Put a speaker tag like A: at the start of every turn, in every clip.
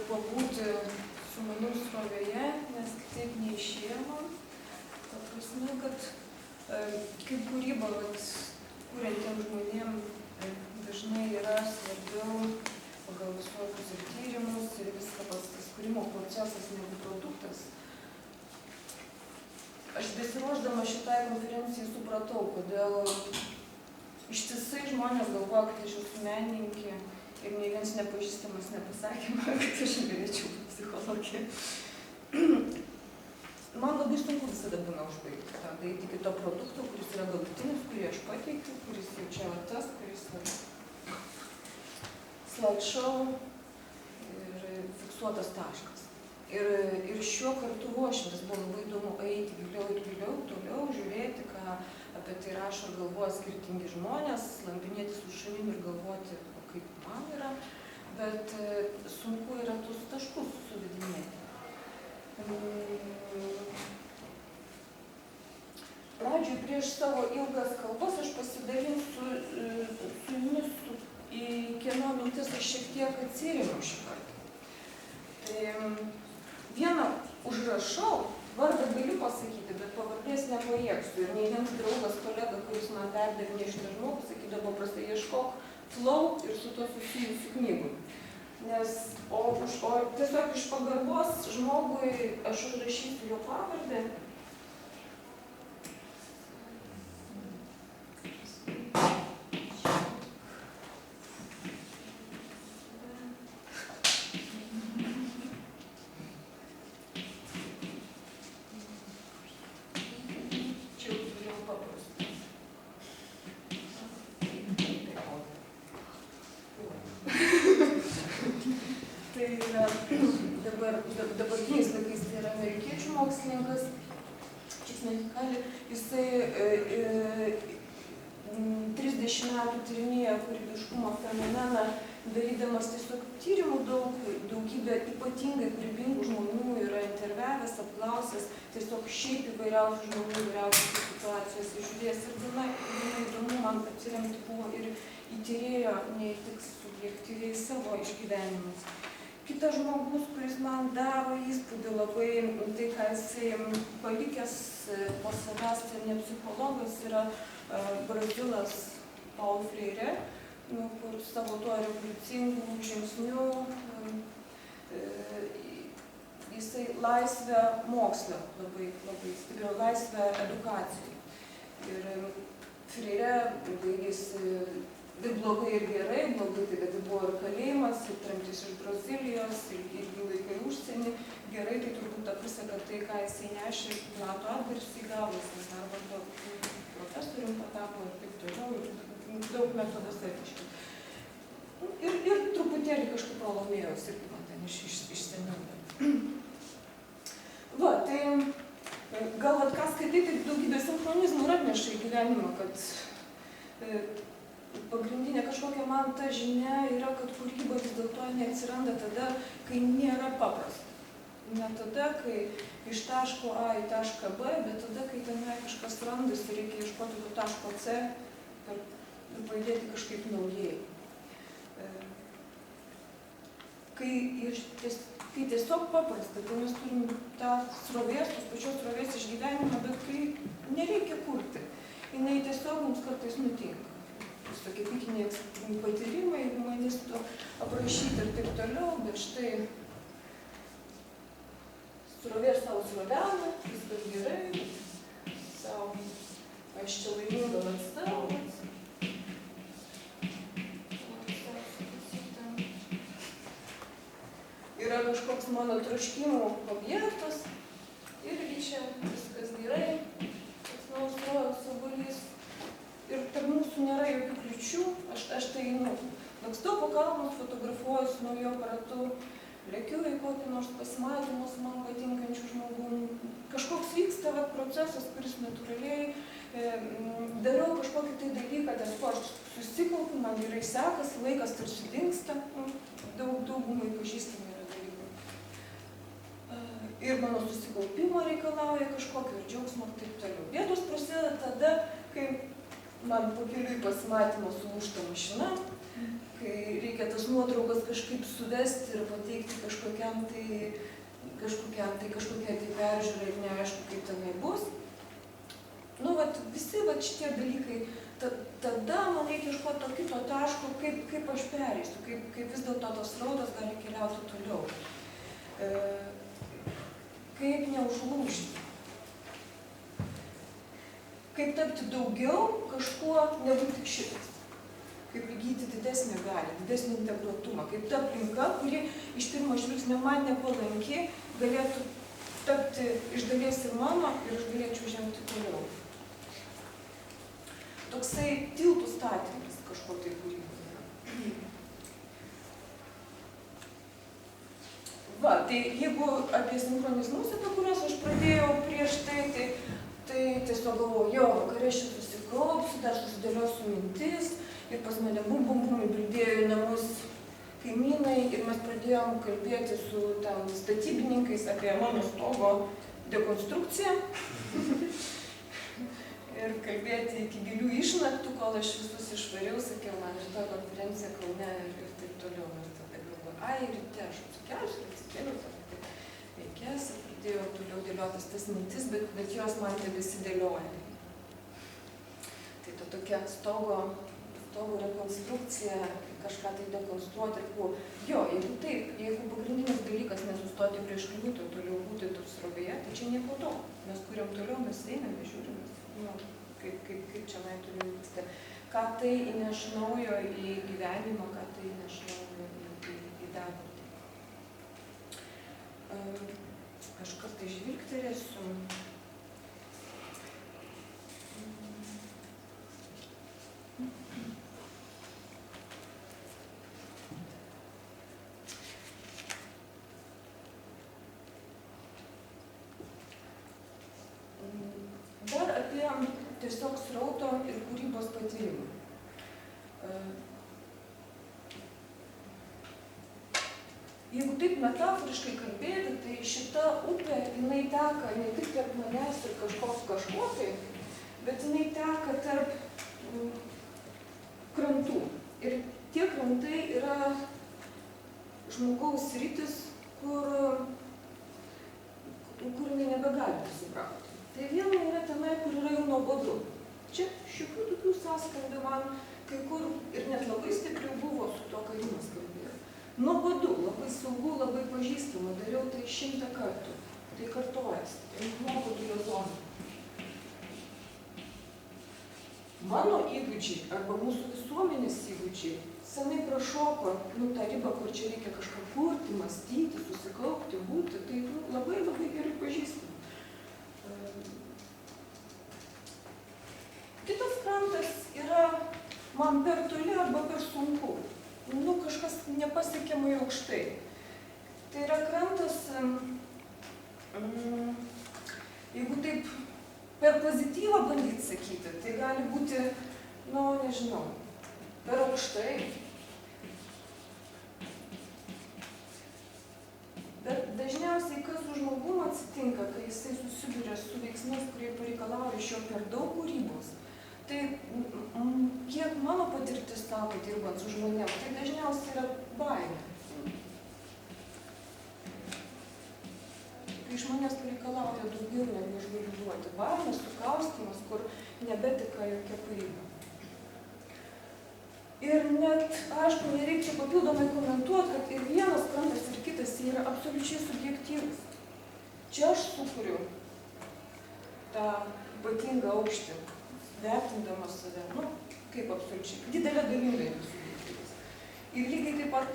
A: pabūti su manim srovėje, nes kitaip neišėjo man. Ta prasme, kad kaip kūryba, kuriantiem žmonėm dažnai yra svarbiau pagal visokius ir tyrimus ir viską pats tas kūrimo procesas negu produktas. Aš besiruošdama šitai konferencijai supratau, kodėl ištisai žmonės galvoja, kad aš esu menininkė ir nei vienas nepažįstamas nepasakė man, kad aš galėčiau būti psichologė. Man labai sunku visada būna užbaigti tą daryti iki to produkto, kuris yra galutinis, kurį aš pateikiu, kuris jau čia yra tas, kuris yra slideshow ir fiksuotas taškas. Ir šiuo kartu ruošiantis buvo labai įdomu eiti giliau ir giliau, toliau, žiūrėti, ką apie tai rašo ir galvoja skirtingi žmonės, lampinėti su šunim ir galvoti, kaip man yra, bet sunku yra tuos taškus suvedinėti. Pradžioj prieš savo ilgas kalbas aš pasidalinsiu su jumis, į kieno mintis aš šiek tiek atsirėmiau šį kartą. Tai vieną užrašau, vardą galiu pasakyti, bet pavardės nepajėgsiu. Ir nei vienas draugas, kolega, kuris man perdavinė šitą žmogų, sakydavo paprastai ieškok flow ir su to susijusių knygų. O tiesiog iš pagarbos žmogui aš užrašysiu jo pavardę. Dabartiniais laikais tai yra amerikiečių mokslininkas, jisai 30 metų tyrinėja kūrybiškumo fenomeną, darydamas tiesiog tyrimų daugybę ypatingai kūrybingų žmonių yra interviavęs, apklausęs, tiesiog šiaip įvairiausių žmonių, įvairiausių situacijose žiūrės. Ir gana įdomu man atsiremti buvo ir į tyrėjo, ne tik subjektyviai savo išgyvenimus. Kitas žmogus, kuris man daro įspūdį labai, tai ką jisai palikęs po savęs, tai ne psichologas, yra brazilas Paulo Freire, kur savo tuo revoliucingų žingsnių jisai laisvę moksle labai stipriau, laisvę edukacijai. Ir Freire baigėsi ir blogai ir gerai, blogai tai, kad buvo ir kalėjimas, ir tremtis iš Brazilijos, ir ilgi laikai užsienį. Gerai tai turbūt ta pusė, kad tai, ką jisai nešė, platų atgarsį gavo, jisai Harvardo profesorium patapo ir taip toliau, ir daug metodas etiškai. Ir truputėlį kažkaip pralaimėjus, irgi man ten iš seniau. Va, tai gal ką skaitai, tai daugybė sinchronizmų ir atneša į gyvenimą, kad pagrindinė kažkokia man ta žinia yra, kad kūryba vis dėlto neatsiranda tada, kai nėra paprasta. Ne tada, kai iš taško A į tašką B, bet tada, kai tenai kažkas randasi ir reikia ieškoti to taško C ir pajudėti kažkaip naujai. Kai tiesiog paprasta, tai mes turim tą srovės, tos pačios srovės išgyvenimą, bet kai nereikia kurti, jinai tiesiog mums kartais nutinka. Tokie pikiniai patyrimai, humanisto aprašyti ir taip toliau, bet štai srovė savo srovena, viskas gerai, savo aš čia laiminga lakstau. Yra kažkoks mano troškimų objektas, irgi čia viskas gerai, toks naustrojaus obuolys. Ir tarp mūsų nėra jokių kliučių, aš tai lakstau po kalnus, fotografuoju su nauju aparatu, lėkiu į kokį nors pasimatymą su man patinkančiu žmogum. Kažkoks vyksta procesas, kuris natūraliai darau kažkokį tai dalyką, dėl ko aš susikaupiu, man gerai sekasi, laikas tarsi dingsta, daugumai pažįstami yra dalykų. Ir mano susikaupimo reikalauja kažkokio ir džiaugsmo ir taip toliau. Bėdos prasideda tada, kai man po keliui pasimatymą sulūžta mašina, kai reikia tas nuotraukas kažkaip suvesti ir pateikti kažkokiai peržiūrai ir neaišku, kaip tenai bus. Nu, vat, visi vat šitie dalykai, tada man reikia ieškoti to kito taško, kaip aš pereisiu, kaip vis dėlto tos raudos gali keliauti toliau. Kaip neužlūžti. Kaip tapti daugiau kažkuo negu tik šitas. Kaip įgyti didesnę galią, didesnį integruotumą. Kaip ta aplinka, kuri iš pirmo žvilgsnio man nepalanki, galėtų tapti iš dalies ir mano ir aš galėčiau žengti toliau. Toksai tiltų statymas kažko tai kūryboje. Va, tai jeigu apie sinchronizmus, apie kuriuos aš pradėjau prieš tai tiesiog galvoju, jo, vakare aš susikaupsiu, dar susidėliosiu mintis ir pas mane bum pridėjo į namus kaimynai ir mes pradėjom kalbėti su statybininkais apie mano stogo dekonstrukciją ir kalbėti iki gilių išnaktų, kol aš visus išvariau, sakiau, man rytoj konferencija Kaune ir taip toliau. Ir tada galvoju, ryte aš atsikelsiu, atsikėliau, reikės ir pradėjau toliau dėliotis tas mintis, bet jos man tebesidėlioja. Tai ta tokia stogo rekonstrukcija, kažką tai dekonstruoti ir kuo. Jo, jeigu pagrindinis dalykas nesustoti prieš kliūtį, toliau būti srovėje, tai čia nieko to. Mes kuriam toliau, mes einame, žiūrime, kaip čia toliau vyksta. Ką tai įneš naujo į gyvenimą, ką tai įneš naujo į dabartį. Aš kartais žvilgterėsiu. Dar apie tiesiog srauto ir kūrybos patyrimą. Jeigu taip metaforiškai kalbėti, tai šita upė, jinai teka ne tik tarp manęs ir kažko tai, bet jinai teka tarp krantų. Ir tie krantai yra žmogaus sritis, kur jinai nebegali suprasti. Tai viena yra tenai, kur yra jau nuobodu. Čia šiokių tokių sąskambių man kai kur ir net labai stipriai buvo su to, ką Rimas kalbėjo. Nuobodu, labai saugu, labai pažįstama, dariau tai 100 kartų. Tai kartojasi, tai nuobodulio zona. Mano įgūdžiai arba mūsų visuomenės įgūdžiai senai prašoko tą ribą, kur čia reikia kažką kurti, mąstyti, susikaupti, būti, tai labai gerai pažįstama. Kitas krantas yra man per toli arba per sunku. Kažkas nepasiekiamai aukštai. Tai yra krantas, jeigu taip per pozityvą bandyti sakyti, tai gali būti, nežinau, per aukštai. Bet dažniausiai, kas su žmogum atsitinka, kai jisai susiduria su veiksmais, kurie pareikalauja iš jo per daug kūrybos, tai kiek mano patirtis sako dirbant su žmonėm, tai dažniausiai yra baimė. Kai iš manęs pareikalauja daugiau negu aš galiu duoti. Baimė, sukaustymas, kur nebetika jokia kūryba. Ir net, aišku, nereikia papildomai komentuoti, kad ir vienas krantas ir kitas yra absoliučiai subjektyvus. Čia aš sukuriu tą ypatingą aukštį, vertindamas save, kaip absoliučiai, didelė dalingai subjektyvus. Ir lygiai taip pat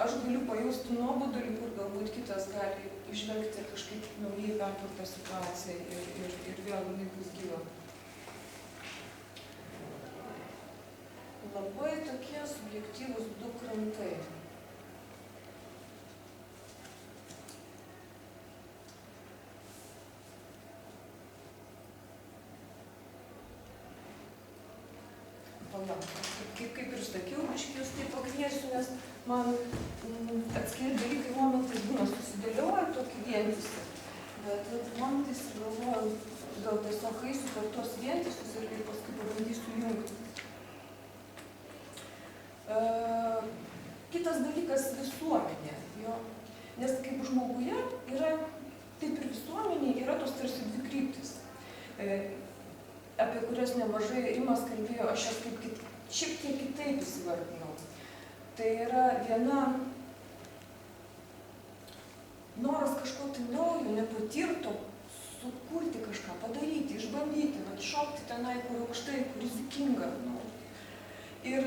A: aš galiu pajausti nuobodulį, kur galbūt kitas gali išvelgti ir kažkaip naujai pertvartą situaciją ir vėl jinai bus gyva. Labai tokie subjektyvūs du krantai. Kaip ir sakiau, aš jūs tai pakviesiu, nes man atskiri dalykai momentais būna susidėlioja tokį vientisą. Bet momentais galvoju, gal tiesiog eisiu per tos vientisus ir paskui pabandysiu jungti. Kitas dalykas - visuomenė. Jo. Nes kaip žmoguje yra, taip ir visuomenėje yra tos tarsi dvi kryptis, apie kurias nemažai Rimas kalbėjo, aš jas kaip šiek tiek kitaip įsivardinau. Tai yra viena noras kažko tai naujo, nepatirto, sukurti kažką, padaryti, išbandyti, šokti tenai, kur aukštai, kur rizikinga. Ir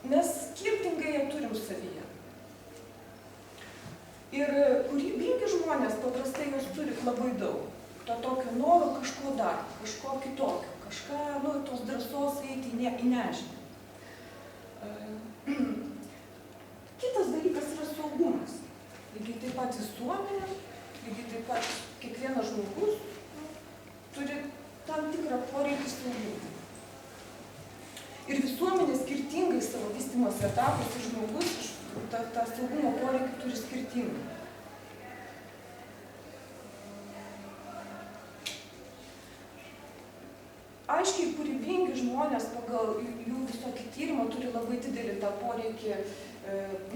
A: mes skirtingai ją turim savyje. Ir kūrybingi žmonės paprastai jos turi labai daug. To tokio noro kažko dar, kažko kitokio, kažką, tos drąsos eiti į nežinią. Kitas dalykas yra saugumas. Lygiai taip pat visuomenė, lygiai taip pat kiekvienas žmogus turi tam tikrą poreikį saugumą. Ir visuomenė skirtingai savo vystymosi etapus ir žmogus tą saugumo poreikį turi skirtingai. Aiškiai, kūrybingi žmonės pagal jų visokį tyrimą turi labai didelį tą poreikį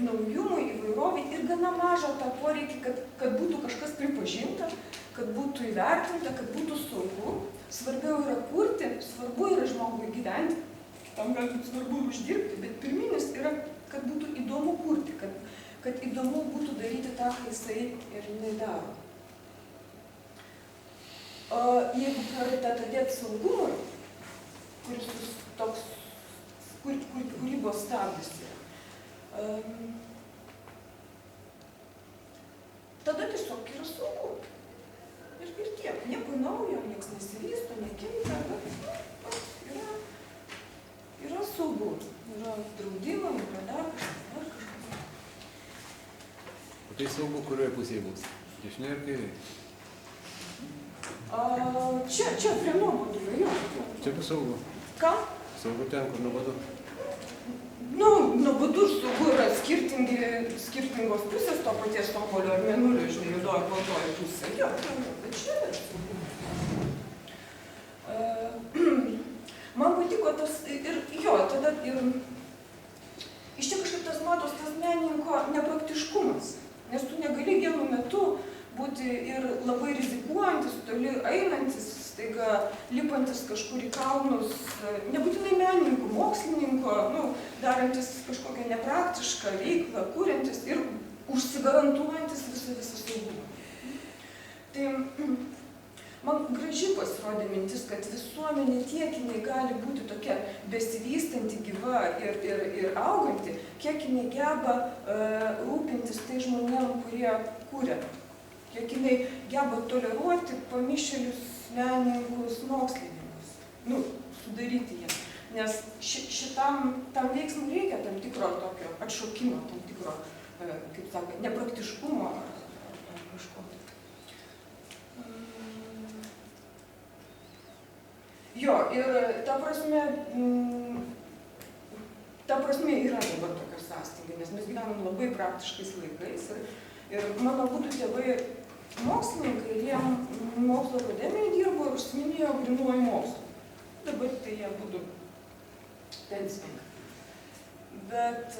A: naujumui, įvairovai ir gana mažą tą poreikį, kad būtų kažkas pripažinta, kad būtų įvertinta, kad būtų saugu. Svarbiau yra kurti, svarbu yra žmogui gyventi, tam gali būti svarbu uždirbti, bet pirminis yra, kad būtų įdomu kurti, kad įdomu būtų daryti tą, ką jisai ir nedaro. O jeigu prioritetą dėti saugumui, kuris toks kūrybos stabdis yra, tada tiesiog yra saugu. Ir tiek, nieko naujo, nieks nesivysto, nekinta, bet yra saugu. Yra draudimai, yra dar kažkas.
B: O tai saugu, kurioje pusėje bus? Dešinė ar kairė?
A: Čia prie nuobodulio, jo.
B: Čia bus saugu.
A: Ką?
B: Saugu ten, kur nuobodu.
A: Nuobodu ir saugu yra skirtingos pusės to paties obuolio ar mėnulio, žinai, juodoji ir baltoji pusė. Jo, bet čia yra saugu. Man patiko tas ir jo, tada ir iš čia kažkaip tas matos tas menininko nepraktiškumas, nes tu negali vienu metu būti ir labai rizikuojantis, toli einantis, staiga lipantis kažkur į kalnus, nebūtinai menininkų, mokslininko, darantis kažkokią nepraktišką veiklą, kuriantis ir užsigarantuojantis visą saugumą. Tai man graži pasirodė mintis, kad visuomenė tiek jinai gali būti tokia besivystanti, gyva ir auganti, kiek jinai geba rūpintis tai žmonėm, kurie kūrė. Kiek jinai geba toleruoti pamišėlius, menininkus, mokslininkus, sudaryti jiems. Nes šitam veiksmui reikia tam tikro tokio atšaukimo, tam tikro, kaip sakant, nepraktiškumo ar kažko. Jo, ir ta prasme yra dabar tokio sąstingio, nes mes gyvenam labai praktiškais laikais ir mano būtų tėvai mokslininkai, jie mokslo akademijoje dirbo ir užsiminėjo grynuoju mokslu. Dabar tai jie būtų pensininkai. Bet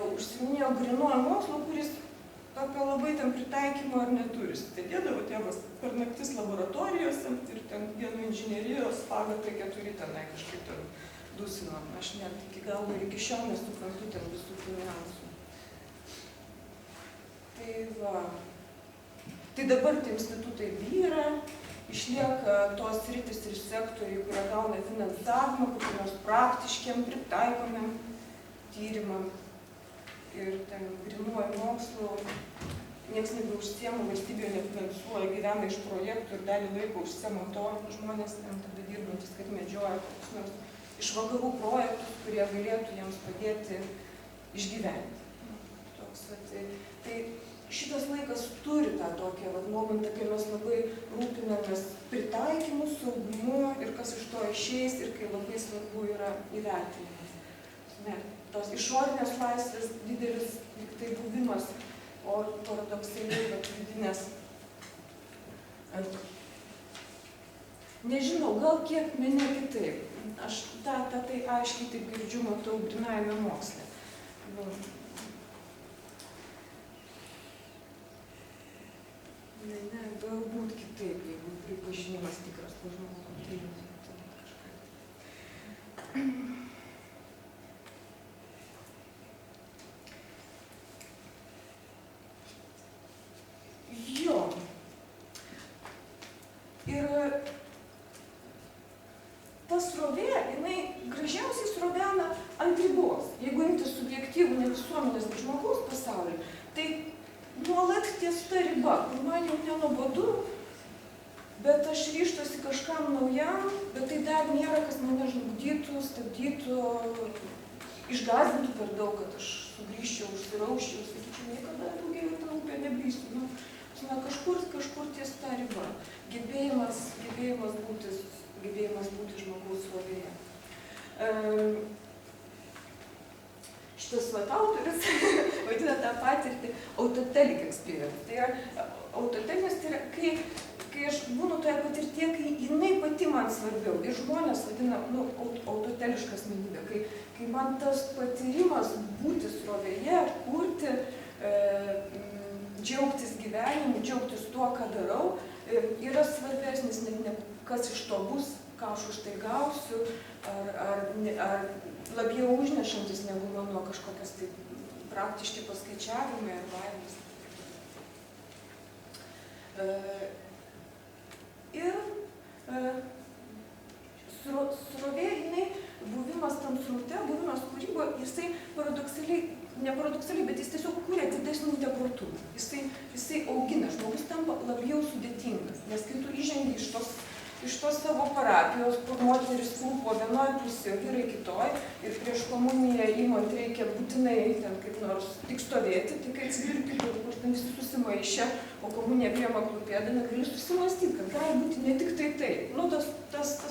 A: užsiminėjo grynuoju mokslu, kuris tokio labai ten pritaikymo ar neturi. Sėdėdavo tėvas per naktis laboratorijose ir ten vienu inžinierijos spagą tai 4 tenai kažkaip ten dusino. Aš net iki galo ir iki šiol nesuprantu ten visų tų niuansų. Tai va. Tai dabar tie institutai byra, išlieka tos sritis ir sektoriai, kurie gauna finansavimą, kokių nors praktiškiam, pritaikomiem tyrimam. Ir ten grynuoju mokslu, nieks nebeužsiema, valstybė nefinansuoja, gyvena iš projektų ir dalį laiko užsiema to, žmonės ten tada dirbantis, kad medžioja kokius nors iš vakarų projektus, kurie galėtų jiems padėti išgyventi. Toks, tai šitas laikas turi tą tokią momentą, kai mes labai rūpinamės pritaikymu, saugumu ir kas iš to išeis ir kai labai svarbu yra įvertinimas. Tos išorinės laisvės didelis tai buvimas, o paradoksaliai vidinės. Nežinau, gal kiek mene kitaip. Aš tai aiškiai taip girdžiu, matau grynajame moksle. Va. Ne, galbūt kitaip, jeigu pripažinimas tikras po žmogų. Tai kažkaip. Jo. Ir ta srovė, jinai gražiausiai srovena ant ribos. Jeigu imti subjektyvų ne visuomenės, bet žmogaus pasaulį, tai nuolat ties ta riba, kur man jau nenuobodu, bet aš ryžtuosi kažkam naujam, bet tai dar nėra, kas mane žlugdytų, stabdytų, išgąsdintų per daug, kad aš sugrįžčiau, užsirauščiau, sakyčiau, niekada daugiau į tą upę negrįžtu. Nu, kažkur ties ta riba. Gebėjimas būti žmogaus srovėje. Šitas autorius vadina tą patirtį autotelic experience. Tai yra autotelis, tai yra, kai aš būnu toje patirtyje, kai jinai pati man svarbiau. Ir žmonės vadina autotelišką asmenybę. Kai man tas patyrimas būti srovėje, kurti, džiaugtis gyvenimu, džiaugtis tuo, ką darau, yra svarbesnis ne kas iš to bus, ką aš už tai gausiu, ar labiau užnešantis negu mano kažkokias tai praktiški paskaičiavimai ar baimės. Ir srovė, jinai, buvimas tam sraute, buvimas kūryboje, jisai neparadoksaliai, bet jis tiesiog kūrė didesnį integruotumą. Jisai augina, žmogus tampa labiau sudėtingas, nes kai tu įžengi iš tos savo parapijos, kur moteris klūpo vienoje pusėje, vyrai kitoje, ir prieš komuniją imant reikia būtinai ten kaip nors tik stovėti, tai kai atsidurti, kur ten visi susimaišę, o komuniją priema klūpėdami, gali susimastyti, kad gali būti ne tik tai. Nu, tas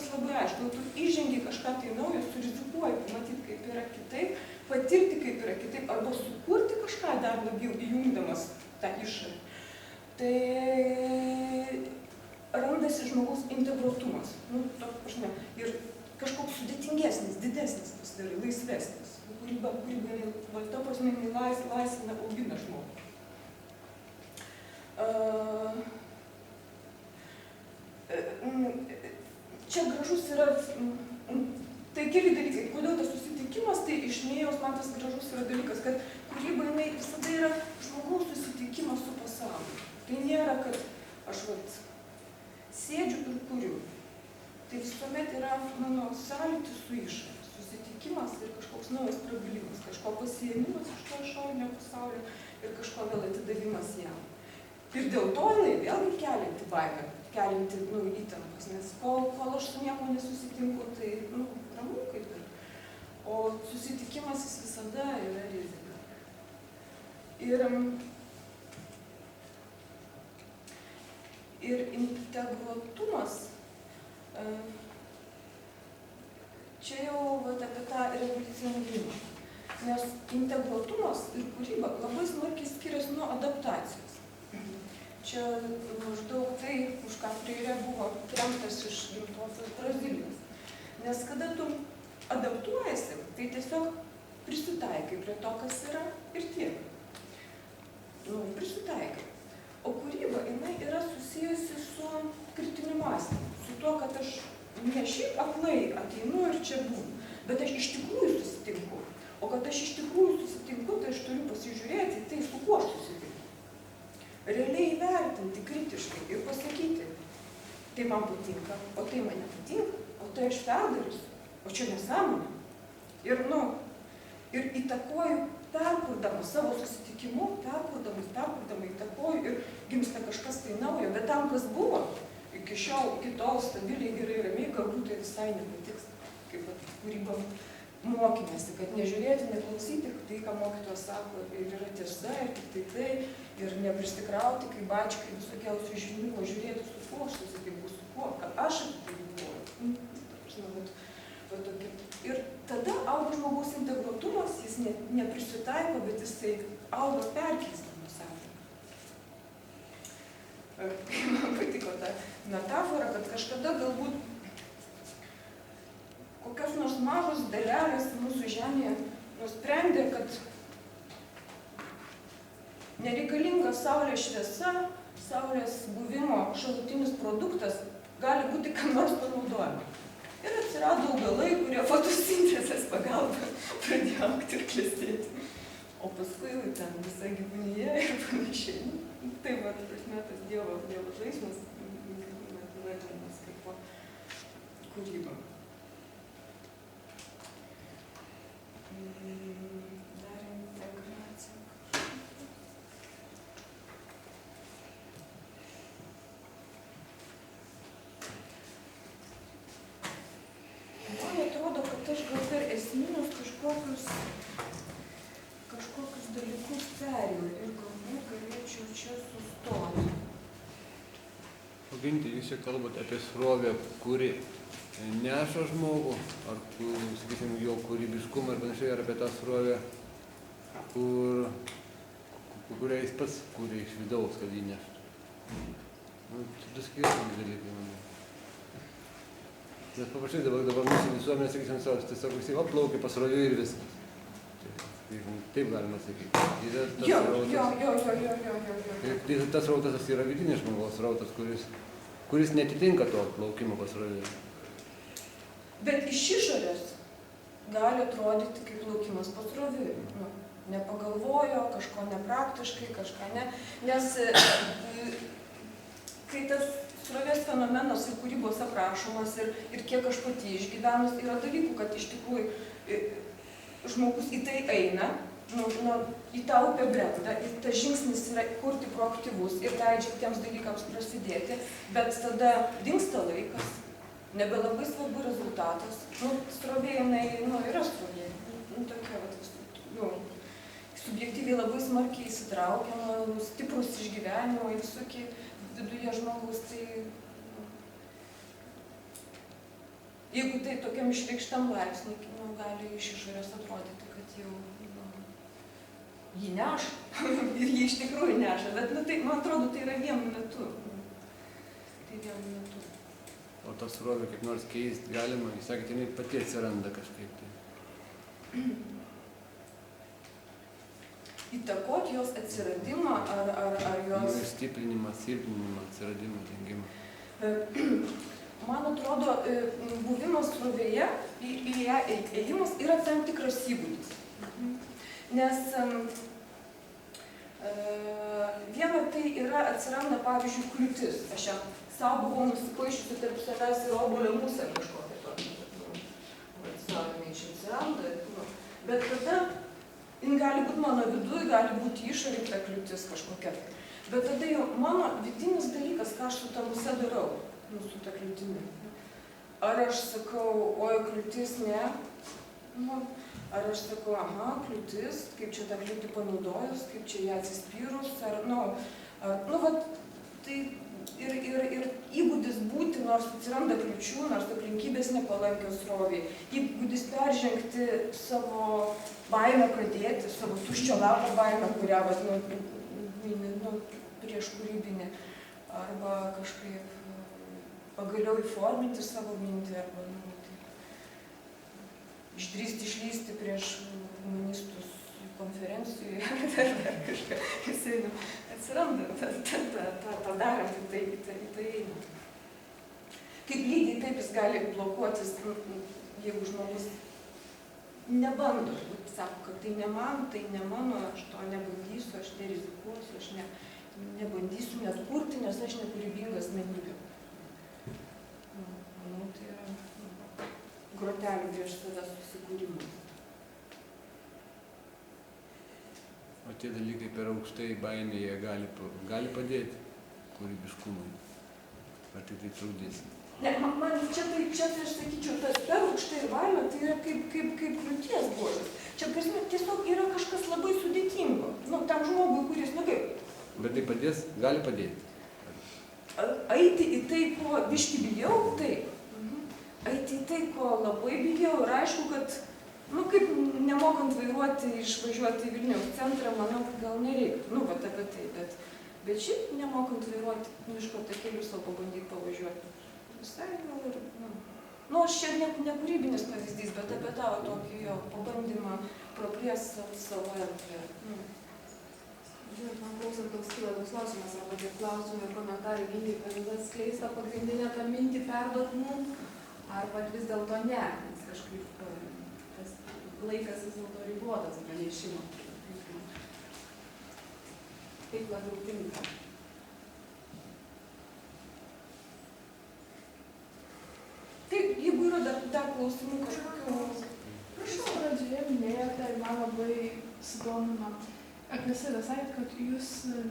A: labai aišku, tu įžengi kažką tai naujo, surizikuoji, pamatyti, kaip yra kitaip, patirti, kaip yra kitaip, arba sukurti kažką dar labiau įjungdamas tą išorę. Tai randasi žmogaus integruotumas. Nu, prasme, ir kažkoks sudėtingesnis, didesnis pasidarai, laisvesnis. Kūryba, ta prasme, laisvina, augina žmogų. Čia gražus yra, tai keli dalykai. Kodėl tas susitikimas, tai iš Nėjaus man tas gražus yra dalykas, kad kūryba, jinai visada yra žmogaus susitikimas su pasauliu. Tai nėra, kad aš sėdžiu ir kuriu. Tai visuomet yra mano sąlytis su išorė, susitikimas ir kažkoks naujas prabilimas, kažko pasiėmimas iš to išorinio pasaulio ir kažko vėl atidavimas jam. Ir dėl to jinai vėlgi kelianti baimę, kelianti įtampas, nes kol aš su nieko nesusitinku, tai ramu kaip ir. O susitikimas jis visada yra rizika. Ir integruotumas, čia jau apie tą revoliucionizmą. Nes integruotumas ir kūryba labai smarkiai skiriasi nuo adaptacijos. Čia maždaug tai, už ką Freire buvo tremtas iš gimtosios Brazilijos. Nes kada tu adaptuojasi, tai tiesiog prisitaikai prie to, kas yra ir tiek. Prisitaikai. O kūryba, jinai yra susijusi su kritiniu mąstymu, su tuo, kad aš ne šiaip aklai ateinu ir čia būnu, bet aš iš tikrųjų susitinku. O kad aš iš tikrųjų susitinku, tai aš turiu pasižiūrėti tai, su kuo aš susitinku. Realiai įvertinti kritiškai ir pasakyti, tai man patinka, o tai man nepatinka, o tai aš perdarysiu, o čia nesąmonė. Ir įtakoju, perkurdama savo susitikimu, perkurdama įtakoju ir gimsta kažkas tai naujo, bet tam, kas buvo, iki tol stabiliai, gerai, ramiai, galbūt tai visai nepatiks, kaip kūryba mokymėsi, kad nežiūrėti, neklausyti, tai, ką mokytojas sako, ir yra tiesa, ir tik tai, ir neprisikrauti, kaip bačkai, visokiausių žinių, o žiūrėti, su kuo aš susitinku, su kuo, ką aš apie tai galvoju. Ir tada auga žmogaus integruotumas, jis neprisitaiko, bet jisai auga perkeisdamas aplinką. Man patiko ta metafora, kad kažkada galbūt kokios nors mažos dalelės mūsų žemėje nusprendė, kad nereikalinga saulės šviesa, saulės buvimo šalutinis produktas gali būti kam nors panaudojama. Ir atsirado augalai, kurie fotosintezės pagalba pradėjo augti ir klestėti. O paskui jau ten visa gyvūnija ir panašiai. Tai va, tas Dievo žaismas, vadinamas kaip kūryba. Dar integracija. Man atrodo, kad aš gal per esminius kažkokius dalykus perėjau ir galbūt galėčiau čia sustoti.
B: Ginti, jūs čia kalbate apie srovę, kuri neša žmogų, ar, sakysim, jo kūrybiškumą ir panašiai, ar apie tą srovę, kurią jis pats kūrė iš vidaus, kad jį neštų. Nu, čia du skirtingi dalykai, manau. Nes paprastai dabar mūsų visuomenė, sakysim, tiesiog visi plaukia pasroviui ir viskas. Taip galima sakyti.
A: Jo.
B: Tas srautas yra vidinis žmogaus srautas, kuris netitinka to plaukimo pasroviui.
A: Bet iš išorės gali atrodyti kaip plaukimas pasroviui. Nepagalvojo, kažko nepraktiškai, kažką ne. Nes kai tas srovės fenomenas ir kūrybos aprašomas ir kiek aš pati išgyvenus, yra dalykų, kad iš tikrųjų žmogus į tai eina, į tą upę brenda, ir tas žingsnis yra kurti proaktyvus ir leidžia tiems dalykams prasidėti, bet tada dingsta laikas, nebelabai svarbu rezultatas. Srovė, yra srovė, tokia, subjektyviai labai smarkiai įsitraukiama, stiprus išgyvenimai, visokie viduje žmogaus, tai jeigu tai tokiam išreikštam laipsniui, gali iš išorės atrodyti, kad jau jį neša ir jį iš tikrųjų neša, bet tai, man atrodo, tai yra vienu metu. Tai vienu metu.
B: O tą srovę kaip nors keisti galima, jūs sakėte, jinai pati atsiranda kažkaip tai.
A: Įtakoti jos atsiradimą ar jos...
B: Stiprinimą, silpninimą, atsiradimą, dingimą.
A: Man atrodo, buvimas srovėje, į ją ėjimas yra tam tikras įgūdis. Nes viena tai yra atsiranda, pavyzdžiui, kliūtis. Aš ją savo buvau nusipaišusi tarp savęs ir obuolio musę kažkokią tokį. Savame čia atsiranda. Bet tada jin gali būti mano viduj, gali būti išorė ta kliūtis kažkokia. Bet tada jau mano vidinis dalykas, ką aš su ta muse darau. Su ta kliūtimi. Ar aš sakau, oi, kliūtis ne, ar aš sakau, aha, kliūtis, kaip čia tą kliūtį panaudojus, kaip čia ją atsispyrus, tai ir įgūdis būti, nors atsiranda kliūčių, nors aplinkybės nepalankios sroviai, įgūdis peržengti savo baimę pradėti, savo tuščio lapo baimę, kurią prieš kūrybinį, arba kažkaip pagaliau įforminti savo mintį, arba išdrįsti išlysti prieš humanistus konferencijoje, ar kažką. Atsiranda tą darant, tai eina. Kaip lygiai taip jis gali blokuotis, jeigu žmogus nebando, sako, kad tai ne man, tai ne mano, aš to nebandysiu, aš nerizikuosiu, aš nebandysiu net kurti, nes aš nekūrybinga asmenybė. Tai yra grotelių prieš save susikūrimas.
B: O tie dalykai per aukštai baimė, jie gali padėti kūrybiškumui? Ar tai trūdės?
A: Ne, man čia tai aš sakyčiau, tas per aukštai baimė, tai yra kaip kliūties bruožas. Čia tiesiog yra kažkas labai sudėtingo. Tam žmogui, kuris, kaip.
B: Bet tai padės, gali padėti.
A: Eiti į tai, ko biškį bijau, taip. Eiti į tai, ko labai bijau, ir aišku, kad, kaip nemokant vairuoti, išvažiuoti į Vilniaus centrą, manau, kad gal nereiktų, apie tai, bet šiaip nemokant vairuoti miško takelius, o pabandyti pavažiuoti. Visai gal ir, aš čia ne kūrybinis pavyzdys, bet apie tą tokį jo pabandymą praplėsti savo erdvę.
C: Žinot, man klausant toks kyla toks klausimas, arba tie klausimai ir komentarai lygiai pradeda atskleist tą pagrindinę tą mintį perduot mum, arba vis dėlto ne, nes kažkaip tas laikas vis dėlto ribotas pranešimo. Kaip labiau tinka.
A: Taip, jeigu yra dar klausimų kažkokių...
D: Prašau, pradžioje minėjote ir man labai sudomino apie save, sakėt, kad jūs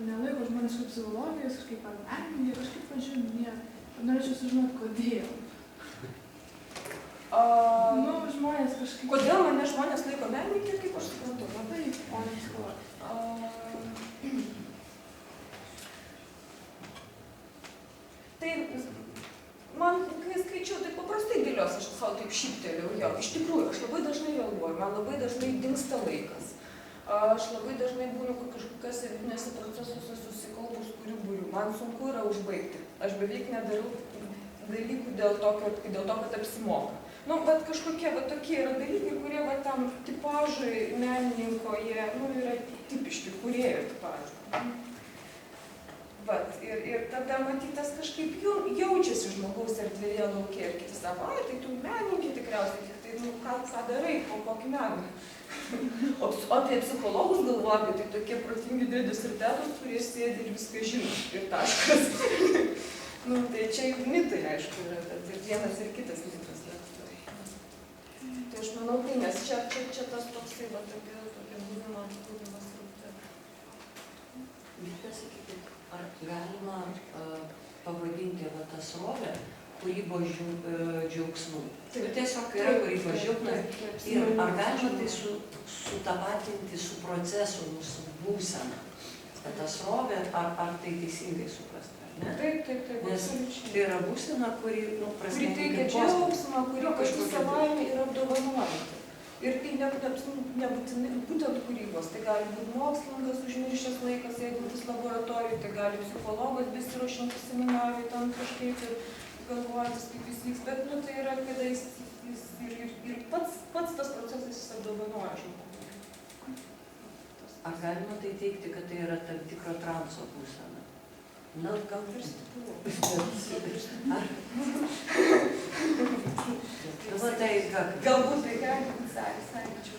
D: nelaiko žmonės kaip psichologijos, kaip ar menininkai, kažkaip pradžioje minėjote. Norėčiau sužinoti, kodėl. Nu, žmonės kažkaip...
A: Kodėl mane žmonės laiko menininkė, kaip aš suprantu?
D: Labai, o ne psichologija.
A: Tai man, kai skaičiau, tai paprastai dėlios, aš savo taip šyptelėjau, jo, iš tikrųjų, aš labai dažnai vėluoju, man labai dažnai dingsta laikas. Aš labai dažnai būnu kažkokiuose vidinėse procesuose susikaupus, kurių būriu. Man sunku yra užbaigti. Aš beveik nedarau dalykų dėl to, kad apsimoka. Nu, bet kažkokie va tokie yra dalykai, kurie va tam tipažai menininko, jie, nu, yra tipiški, kūrėjo tipažai. Vat, ir tada matytas kažkaip jaučiasi žmogaus erdvėje laukia ir kiti sako, ai, tai tu menininkė tikriausiai, tik tai, nu, ką darai, kokį meną. O apie psichologus galvoju, tai tokie protingi dėdės ir tetos, kurie sėdi ir viską žino, ir taškas. Nu, tai čia jau mitai, aišku, yra, bet ir vienas ir kitas mitas. Tai aš manau, tai nes čia tas toksai, va, tokia buvimas rūpte.
E: Bet sakykit, ar galima pavadinti va tą srovę kūrybos džiaugsmu? Tai tiesiog yra kūrybos džiaugsmas. Ir ar galima tai sutapatinti su procesu, su būsena? Ta srovė, ar tai teisingai suprasta?
A: Taip,
E: nes tai yra būsena, kuri, nu,
A: kuri teikia džiaugsmą, kuri kažkaip savaime yra apdovanojama. Ir tai nebūtinai būtent kūrybos, tai gali būti mokslininkas užmiršęs laikas, eigantis laboratorijai, tai gali psichologas besiruošiantis seminarijai, ten kažkaip ir galvojantis, kaip jis vyks, bet nu, tai yra, kada jis ir pats tas procesas jis apdovanoja žmogų.
E: Ar galima tai teikti, kad tai yra tam tikro transo būsena? Na, gal ir stipru.
A: Galbūt tai gali būti sąlyčių.